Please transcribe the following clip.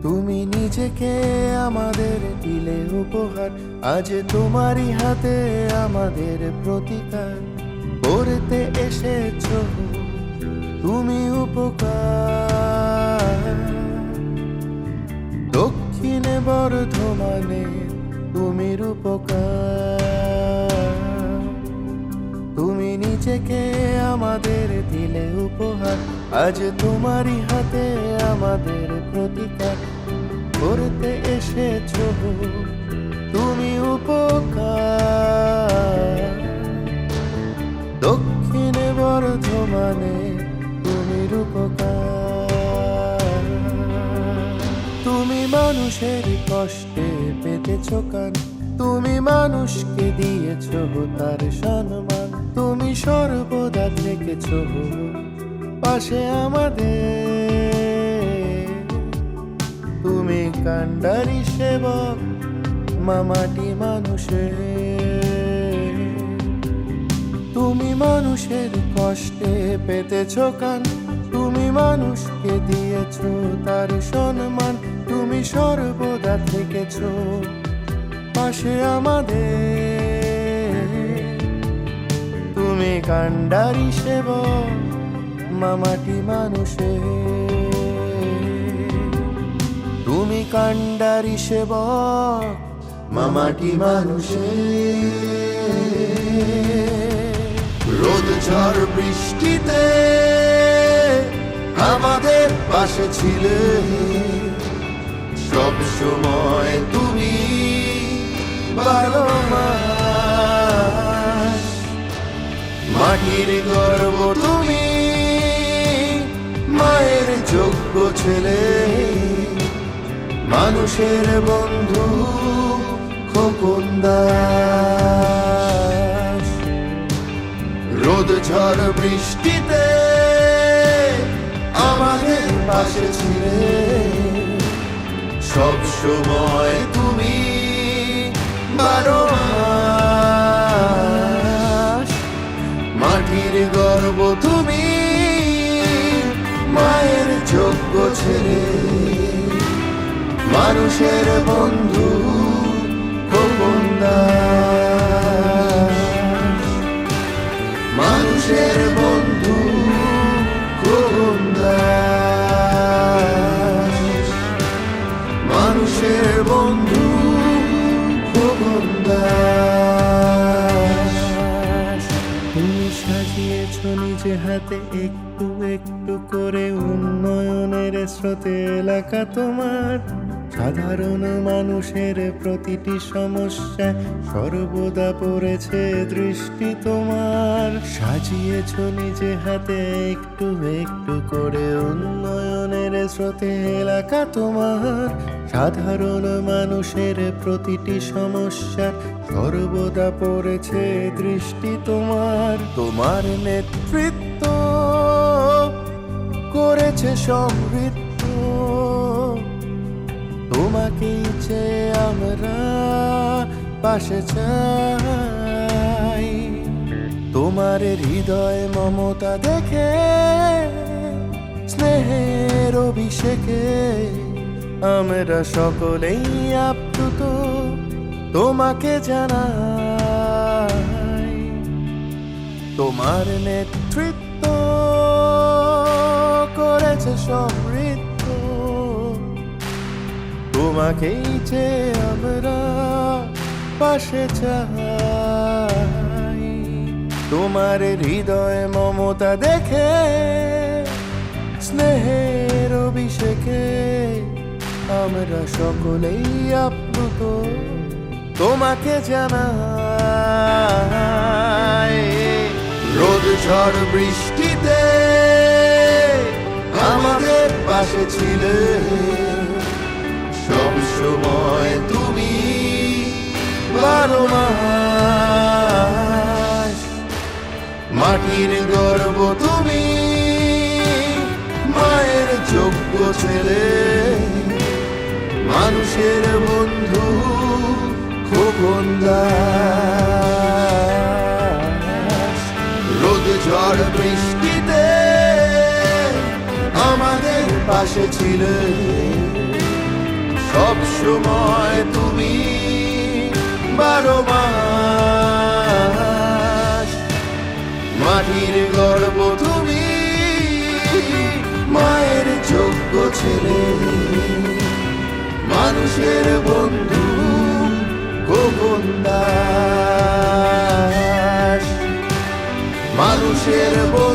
তুমি নিজেকে আমাদের দিলে উপহার, আজ তোমারই হাতে আমাদের প্রতিকার করতে এসেছো তুমি উপকার। দক্ষিণে বর্ধমানে তুমি রূপকার, তুমি নিজেকে আমাদের দিলে উপহার, আজ তোমারই হাতে আমাদের প্রতিকার করতে এসেছো তুমি উপকার। দক্ষিণে বর্ধমানে তুমি রূপকার, তুমি মানুষের কষ্টে পেতেছো কান, তুমি মানুষকে দিয়েছো তার সম্মান, তুমি সর্বদা থেকেছো পাশে আমাদের। তুমি কান্ডারি সেবক মামাটি মানুষের, তুমি মানুষের কষ্টে পেতেছো কান, তুমি মানুষকে দিয়েছো তার সম্মান, তুমি সর্বদা থেকেছো পাশে আমাদের। তুমি কান্ডারি সেবক মামাটি মানুষের, তুমি কান্ডারি সেবক মামাটি মানুষের। রোদ ঝড় বৃষ্টিতে আমাদের পাশে ছিলে, সব সময় তুমি 12 মাস। মাটির গর্ব তুমি, মায়ের যোগ্য ছেলে, মানুষের বন্ধু খোকন দাস। রোদ ঝড় বৃষ্টিতে আমাদের পাশে ছিলে, সব সময় তুমি 12 মাস। মাটির গর্ব তুমি, মায়ের যোগ্য ছেলে, মানুষের বন্ধু খোকন দাস। মানুষের বন্ধু খোকন দাস, মানুষের বন্ধু খোকন দাস। তুমি সাজিয়েছো নিজে হাতে একটু একটু করে উন্নয়নের স্রোতে এলাকা তোমার, সাধারণ মানুষের প্রতিটি সমস্যা সর্বদা পড়েছে দৃষ্টি তোমার। সাজিয়েছো নিজে হাতে একটু একটু করে উন্নয়নের স্রোতে এলাকা তোমার, সাধারণ মানুষের প্রতিটি সমস্যা সর্বদা পড়েছে দৃষ্টি তোমার। তোমার নেতৃত্ব করেছে সমৃদ্ধ, তোমাকেই চেয়ে আমরা পাশে চাই। তোমার হৃদয় মমতা দেখে স্নেহের অভিষেকে আমরা সকলেই আপ্লুত তোমাকে জানাই। তোমার নেতৃত্ব করেছে সমৃদ্ধ, তোমাকেই চেয়ে আমরা পাশে চাই। তোমার হৃদয় মমতা দেখে স্নেহের অভিষেকে আমরা সকলেই আপ্লুত তোমাকে জানাই। রোদ ঝড় বৃষ্টিতে আমাদের পাশে ছিলে, সব সময় তুমি 12 মাস। মাটির গর্ব তুমি, মায়ের যোগ্য ছেলে, মানুষের বন্ধু খোকন দাস। রোদ ঝড় বৃষ্টিতে আমাদের পাশে ছিলে, সব সময় তুমি 12 মাস। মাটির গর্ব তুমি, মায়ের যোগ্য ছেলে, মানুষের বন্ধু খোকন দাস। মানুষের বন্ধু